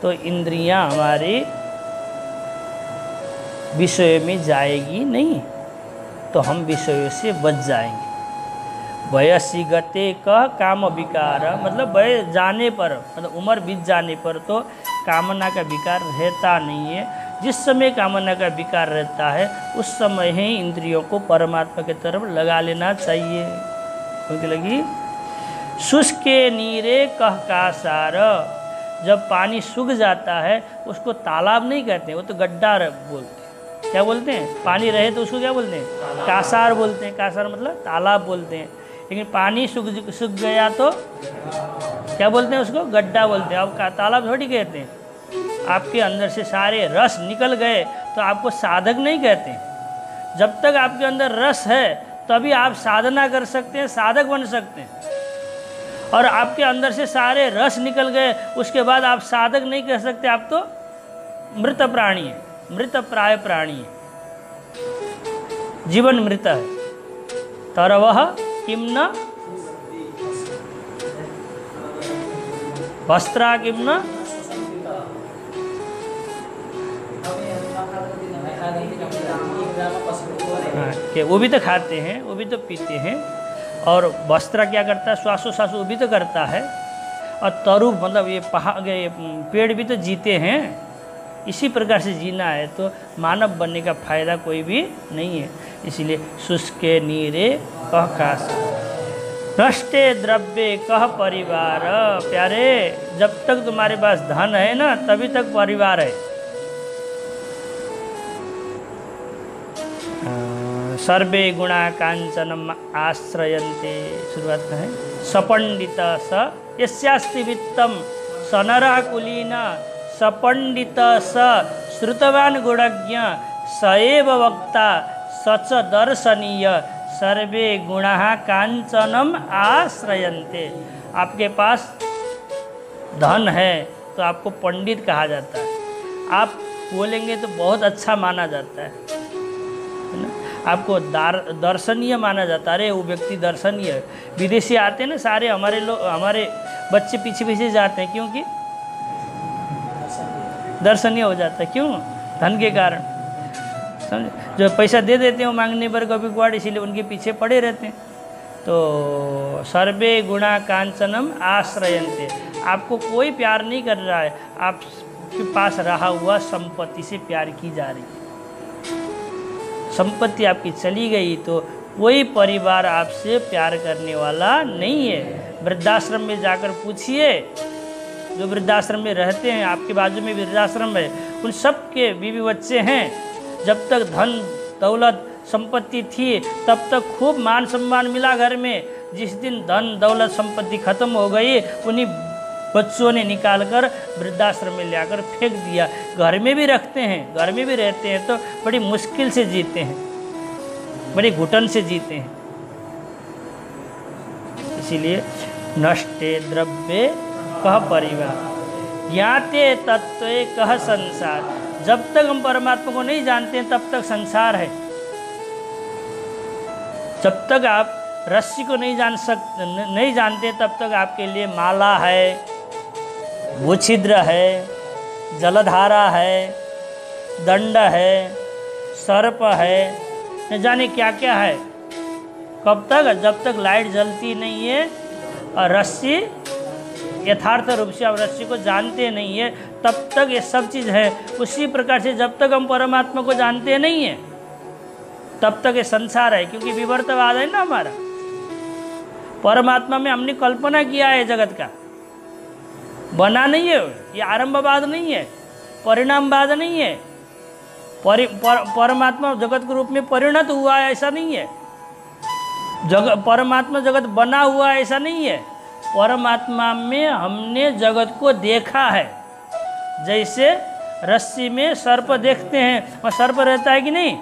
तो इंद्रियां हमारी विषय में जाएगी नहीं, तो हम विषयों से बच जाएंगे। वयसि गते कह काम विकार, मतलब वय जाने पर, मतलब उम्र बीत जाने पर तो कामना का विकार रहता नहीं है। जिस समय कामना का विकार रहता है उस समय ही इंद्रियों को परमात्मा की तरफ लगा लेना चाहिए। क्योंकि लगी शुष्के नीरे कह का सार, जब पानी सूख जाता है उसको तालाब नहीं कहते, वो तो गड्ढा बोलते हैं। क्या बोलते हैं? पानी रहे तो उसको क्या बोलते हैं? कासार बोलते हैं। कासार मतलब तालाब बोलते हैं। लेकिन पानी सूख गया तो क्या बोलते हैं? उसको गड्ढा बोलते हैं। अब तालाब थोड़ी कहते हैं। आपके अंदर से सारे रस निकल गए तो आपको साधक नहीं कहते। जब तक आपके अंदर रस है तभी आप साधना कर सकते हैं, साधक बन सकते हैं। और आपके अंदर से सारे रस निकल गए उसके बाद आप साधक नहीं कह सकते, आप तो मृत प्राणी है, मृत प्राय प्राणी है, जीवन मृत है। तरवह किम न वस्त्रा किम न, वो भी तो खाते हैं, वो भी तो पीते हैं। और वस्त्र क्या करता है? श्वासोश्वास वो भी तो करता है। और तरु मतलब ये पेड़ भी तो जीते हैं। इसी प्रकार से जीना है तो मानव बनने का फायदा कोई भी नहीं है। इसीलिए शुष्के नीरे कह कास, नष्टे द्रव्य कह परिवार। प्यारे, जब तक तुम्हारे पास धन है ना तभी तक परिवार है। सर्वे गुणा कांचनम आश्रयन्ते, शुरुआत का है सपंडित स यस्यास्ति वित्तम सनरः कुलीन, सपंडित स श्रुतवान गुणज्ञ स एव वक्ता सच दर्शनीय, सर्वे गुणा कांचनम आश्रयन्ते। आपके पास धन है तो आपको पंडित कहा जाता है। आप बोलेंगे तो बहुत अच्छा माना जाता है ना। आपको दर्शनीय माना जाता है। अरे वो व्यक्ति दर्शनीय है। विदेशी आते हैं ना सारे, हमारे बच्चे पीछे पीछे जाते हैं क्योंकि दर्शनीय हो जाता है। क्यों? धन के कारण। समझे? जो पैसा दे देते हैं वो मांगने पर कभी कुआड़, इसीलिए उनके पीछे पड़े रहते हैं। तो सर्वे गुणा कांचनम आश्रयन्ते, आपको कोई प्यार नहीं कर रहा है, आपके पास रहा हुआ संपत्ति से प्यार की जा रही है। संपत्ति आपकी चली गई तो कोई परिवार आपसे प्यार करने वाला नहीं है। वृद्धाश्रम में जाकर पूछिए, जो वृद्धाश्रम में रहते हैं, आपके बाजू में वृद्धाश्रम है, उन सब के बीवी बच्चे हैं। जब तक धन दौलत संपत्ति थी तब तक खूब मान सम्मान मिला घर में। जिस दिन धन दौलत संपत्ति खत्म हो गई, उन्हीं बच्चों ने निकाल कर वृद्धाश्रम में ले आकर फेंक दिया। घर में भी रखते हैं, घर में भी रहते हैं तो बड़ी मुश्किल से जीते हैं, बड़ी घुटन से जीते हैं। इसीलिए नष्टे द्रव्य कह परिवार, ज्ञाते तत्व कह संसार। जब तक हम परमात्मा को नहीं जानते हैं तब तक संसार है। जब तक आप रस्सी को नहीं जानते तब तक आपके लिए माला है, भूछिद्र है, जलधारा है, दंड है, सर्प है, न जाने क्या क्या है। कब तक? जब तक लाइट जलती नहीं है और रस्सी यथार्थ रूप से आप रस्सी को जानते नहीं है तब तक ये सब चीज़ है। उसी प्रकार से जब तक हम परमात्मा को जानते नहीं है तब तक ये संसार है। क्योंकि विवर्तवाद है ना हमारा। परमात्मा में हमने कल्पना किया है जगत का, बना नहीं है। ये आरंभवाद नहीं है, परिणामवाद नहीं है। परमात्मा जगत के रूप में परिणत हुआ है ऐसा नहीं है। परमात्मा जगत बना हुआ है ऐसा नहीं है। परमात्मा में हमने जगत को देखा है। जैसे रस्सी में सर्प देखते हैं, वह सर्प रहता है कि नहीं?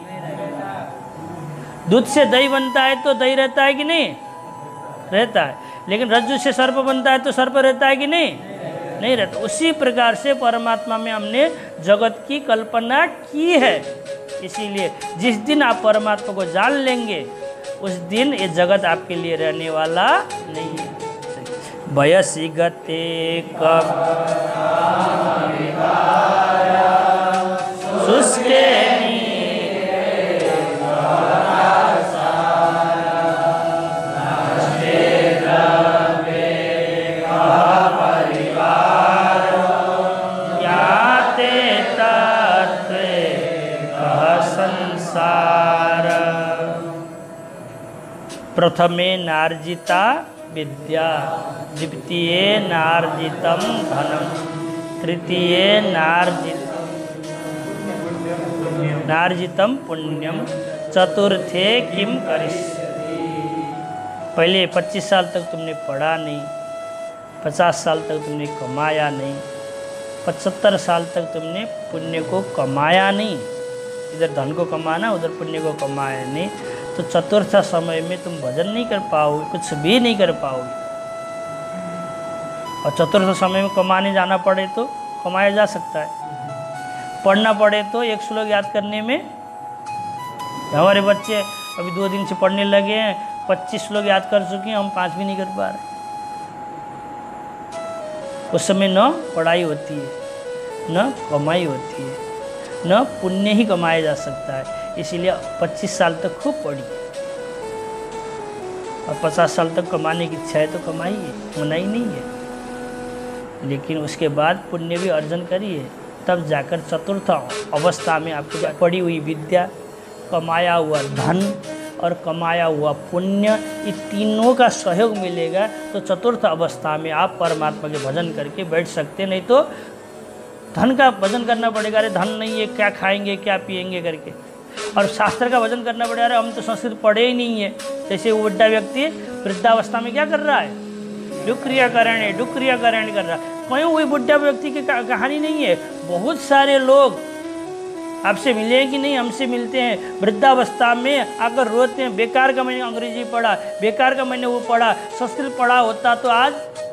दूध से दही बनता है तो दही रहता है कि नहीं? रहता है। लेकिन रज्जु से सर्प बनता है तो सर्प रहता है कि नहीं? नहीं रहता। उसी प्रकार से परमात्मा में हमने जगत की कल्पना की है। इसीलिए जिस दिन आप परमात्मा को जान लेंगे उस दिन ये जगत आपके लिए रहने वाला नहीं है। वयसी गते कब शुष्के प्रथमे नार्जिता विद्या, द्वितीये नार्जितं धनं, तृतीये नार्जितं पुण्यम, चतुर्थे किम करिष्यति। पहले 25 साल तक तुमने पढ़ा नहीं, 50 साल तक तुमने कमाया नहीं, 75 साल तक तुमने पुण्य को कमाया नहीं, इधर धन को कमाना उधर पुण्य को कमाया नहीं, तो चतुर्थ समय में तुम भजन नहीं कर पाओगे, कुछ भी नहीं कर पाओगे। और चतुर्थ समय में कमाने जाना पड़े तो कमाया जा सकता है, पढ़ना पड़े तो एक श्लोक याद करने में, हमारे बच्चे अभी 2 दिन से पढ़ने लगे हैं, 25 श्लोक याद कर चुके हैं, हम 5 भी नहीं कर पा रहे। उस समय न पढ़ाई होती है, न कमाई होती है, न पुण्य ही कमाया जा सकता है। इसीलिए 25 साल तक खूब पढ़िए, और 50 साल तक कमाने की इच्छा है तो कमाइए, मना ही नहीं है। लेकिन उसके बाद पुण्य भी अर्जन करिए, तब जाकर चतुर्थ अवस्था में आपको पड़ी हुई विद्या, कमाया हुआ धन और कमाया हुआ पुण्य, ये तीनों का सहयोग मिलेगा, तो चतुर्थ अवस्था में आप परमात्मा के भजन करके बैठ सकते। नहीं तो धन का भजन करना पड़ेगा, अरे धन नहीं है क्या खाएंगे क्या पिएंगे करके, और शास्त्र का भजन करना पड़ेगा, अरे हम तो संस्कृत पढ़े ही नहीं है। जैसे वो बुढ़ा व्यक्ति वृद्धावस्था में क्या कर रहा है, डुक्रियाकरण कर रहा है। कहीं वही बुढ़ा व्यक्ति की कहानी नहीं है, बहुत सारे लोग आपसे मिले हैं कि नहीं, हमसे मिलते हैं, वृद्धावस्था में आकर रोते हैं, बेकार का मैंने अंग्रेजी पढ़ा, बेकार का मैंने वो पढ़ा, संस्कृत पढ़ा होता तो आज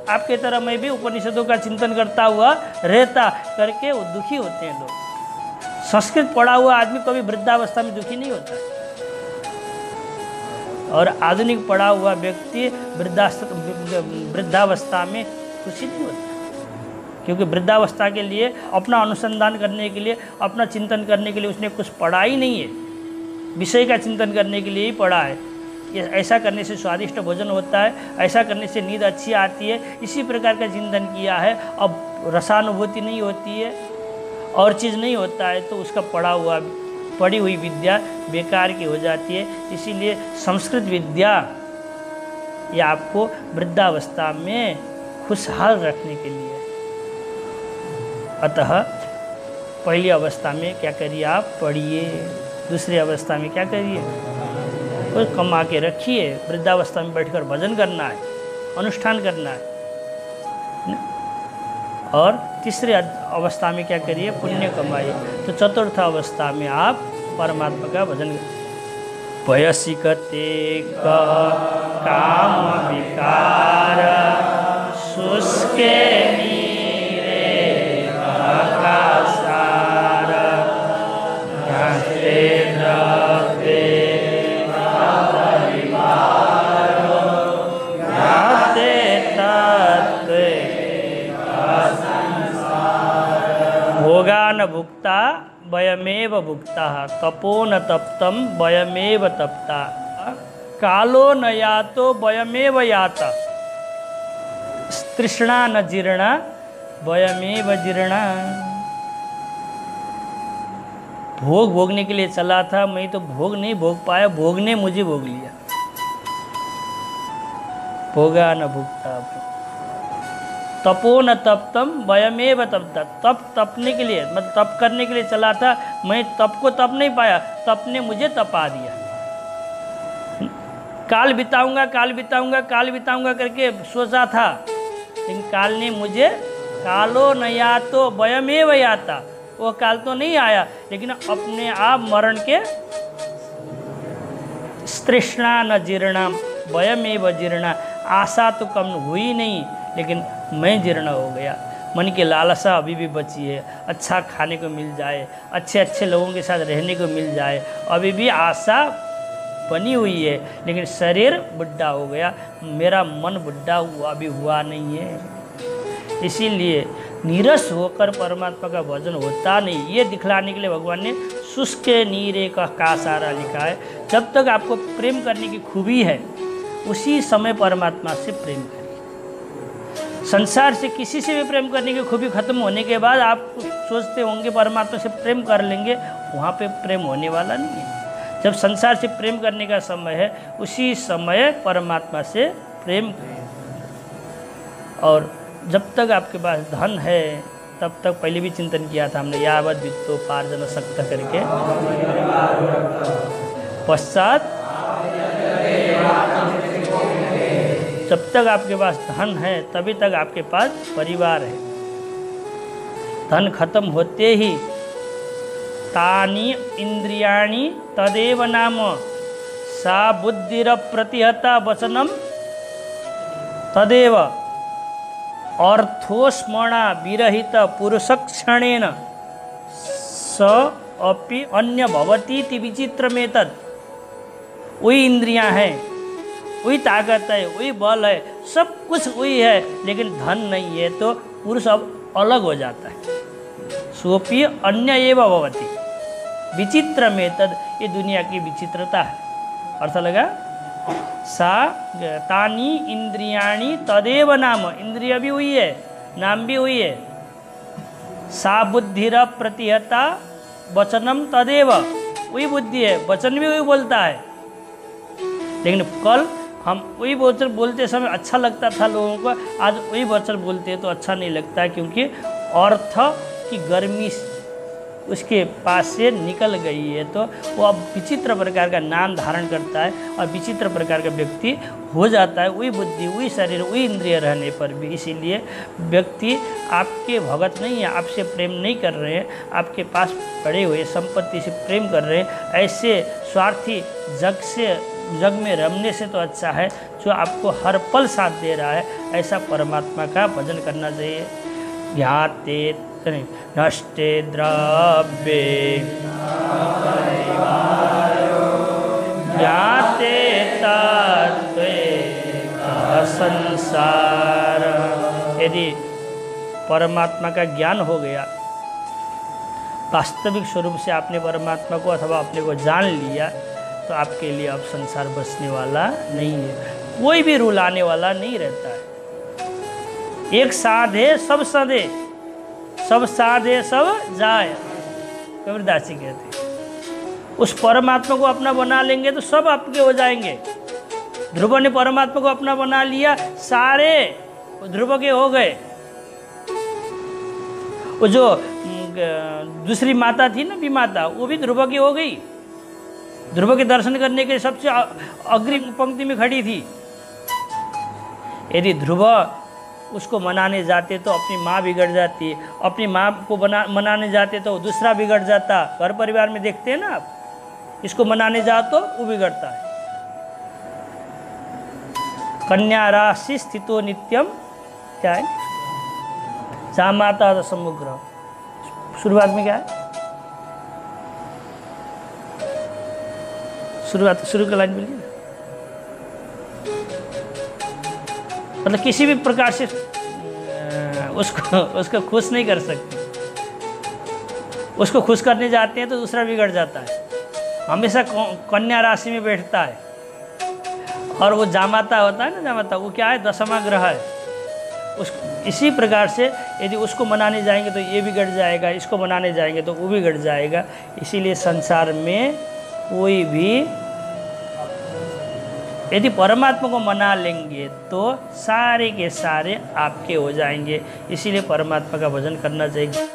आपके तरह मैं भी उपनिषदों का चिंतन करता हुआ रहता करके वो दुखी होते हैं लोग। संस्कृत पढ़ा हुआ आदमी कभी वृद्धावस्था में दुखी नहीं होता, और आधुनिक पढ़ा हुआ व्यक्ति वृद्धावस्था में खुशी नहीं होता, क्योंकि वृद्धावस्था के लिए अपना अनुसंधान करने के लिए, अपना चिंतन करने के लिए उसने कुछ पढ़ा ही नहीं है, विषय का चिंतन करने के लिए ही पढ़ा है। ये ऐसा करने से स्वादिष्ट भोजन होता है, ऐसा करने से नींद अच्छी आती है, इसी प्रकार का चिंतन किया है। अब रसानुभूति नहीं होती है और चीज़ नहीं होता है, तो उसका पढ़ी हुई विद्या बेकार की हो जाती है। इसीलिए संस्कृत विद्या ये आपको वृद्धावस्था में खुशहाल रखने के लिए। अतः पहली अवस्था में क्या करिए, आप पढ़िए, दूसरी अवस्था में क्या करिए, कुछ कमा के रखिए, वृद्धावस्था में बैठकर भजन करना है, अनुष्ठान करना है, और तीसरी अवस्था में क्या करिए, पुण्य कमाइए। तो चतुर्थ अवस्था में आप परमात्मा का भजन वयसिकते काम विकार शुष्के भोगान भुक्ता वयमेव भुक्ता, तपो न तप्तम वयमेव तप्ता, कालो न यातो वयमेव याता, तृष्णा न जीर्णा वयमेव जीर्णा। भोग भोगने के लिए चला था, मैं तो भोग नहीं भोग पाया, भोग ने मुझे भोग लिया। भोगा न भुक्ता, तपो न तप्तम वयमेव तप्ता, तप तपने के लिए, मतलब तप करने के लिए चला था, मैं तप को तप नहीं पाया, तप ने मुझे तपा दिया। काल बिताऊंगा काल बिताऊंगा काल बिताऊंगा करके सोचा था, लेकिन काल ने मुझे, कालो न यातो वयमेव याता, वो काल तो नहीं आया, लेकिन अपने आप मरण के तृष्णा न जीर्णा वयमेव जीर्णा, आशा तो कम हुई नहीं, लेकिन मैं जीर्ण हो गया। मन की लालसा अभी भी बची है, अच्छा खाने को मिल जाए, अच्छे अच्छे लोगों के साथ रहने को मिल जाए, अभी भी आशा बनी हुई है, लेकिन शरीर बुढ़ा हो गया, मेरा मन बुढ़ा हुआ अभी हुआ नहीं है। इसीलिए नीरस होकर परमात्मा का भजन होता नहीं, ये दिखलाने के लिए भगवान ने शुष्क नीरे का सारा लिखा है। जब तक आपको प्रेम करने की खूबी है, उसी समय परमात्मा से प्रेम करिए। संसार से किसी से भी प्रेम करने की खूबी खत्म होने के बाद आप सोचते होंगे परमात्मा से प्रेम कर लेंगे, वहाँ पे प्रेम होने वाला नहीं है। जब संसार से प्रेम करने का समय है उसी समय परमात्मा से प्रेम करें। और जब तक आपके पास धन है तब तक, पहले भी चिंतन किया था हमने, यावत वित्तो पार्जन शक्त करके, पश्चात जब तक आपके पास धन है तभी तक आपके पास परिवार है। धन खत्म होते ही तानि इंद्रियाणि तदेव नाम सा बुद्धिर प्रतिहता वचनम तदेव अर्थोस्मरणा विरहित पुरुषक्षणेन स अपि अन्य भवती इति विचित्रमेतद्। वही इंद्रियां हैं, वही ताकत है, वही बल है, सब कुछ वही है, लेकिन धन नहीं है तो पुरुष अब अलग हो जाता है। सोपि अन्य एव भवति विचित्रमेतद्, ये दुनिया की विचित्रता है। अर्थ लगा? सा तानि इंद्रियाणि तदेव नाम, इंद्रिय भी हुई है, नाम भी हुई है। सा बुद्धिर प्रतिहता वचनम तदेव, वही बुद्धि है, वचन भी वही बोलता है। लेकिन कल हम वही वचन बोलते समय अच्छा लगता था लोगों को, आज वही वचन बोलते हैं तो अच्छा नहीं लगता है, क्योंकि अर्थ की गर्मी उसके पास से निकल गई है, तो वो अब विचित्र प्रकार का नाम धारण करता है और विचित्र प्रकार का व्यक्ति हो जाता है। वही बुद्धि, वही शरीर, वही इंद्रिय रहने पर भी। इसीलिए व्यक्ति आपके भगत नहीं है, आपसे प्रेम नहीं कर रहे हैं, आपके पास पड़े हुए संपत्ति से प्रेम कर रहे हैं, ऐसे स्वार्थी जग में रमने से तो अच्छा है जो आपको हर पल साथ दे रहा है। ऐसा परमात्मा का भजन करना चाहिए। ज्ञाते नष्टे द्रव्ये ज्ञाते तत्त्वे संसार। यदि परमात्मा का ज्ञान हो गया, वास्तविक स्वरूप से आपने परमात्मा को अथवा अपने को जान लिया, तो आपके लिए अब संसार बसने वाला नहीं है, कोई भी रुलाने वाला नहीं रहता है। एक साधे सब सधे, सब साधे सब जाए, कबीरदास जी कहते हैं। उस परमात्मा को अपना बना लेंगे तो सब आपके हो जाएंगे। ध्रुव ने परमात्मा को अपना बना लिया, सारे ध्रुव के हो गए। वो जो दूसरी माता थी ना, विमाता, वो भी ध्रुव की हो गई। ध्रुव के दर्शन करने के सबसे अग्रिम पंक्ति में खड़ी थी। यदि ध्रुव उसको मनाने जाते तो अपनी माँ बिगड़ जाती, अपनी माँ को मनाने जाते तो दूसरा बिगड़ जाता। घर परिवार में देखते हैं ना आप, इसको मनाने जाओ तो वो बिगड़ता है। कन्या राशि स्थितो नित्यम, क्या है? जामाता समुग्र। शुरुआत में क्या है? शुरू का लाइन बोलिए। मतलब किसी भी प्रकार से उसको खुश नहीं कर सकते। उसको खुश करने जाते हैं तो दूसरा बिगड़ जाता है। हमेशा कन्या राशि में बैठता है। और वो जामाता होता है ना, जामाता वो क्या है? दशमा ग्रह है। इसी प्रकार से यदि उसको मनाने जाएंगे तो ये बिगड़ जाएगा, इसको मनाने जाएंगे तो वो बिगड़ जाएगा। इसीलिए संसार में कोई भी यदि परमात्मा को मना लेंगे तो सारे के सारे आपके हो जाएंगे। इसीलिए परमात्मा का भजन करना चाहिए।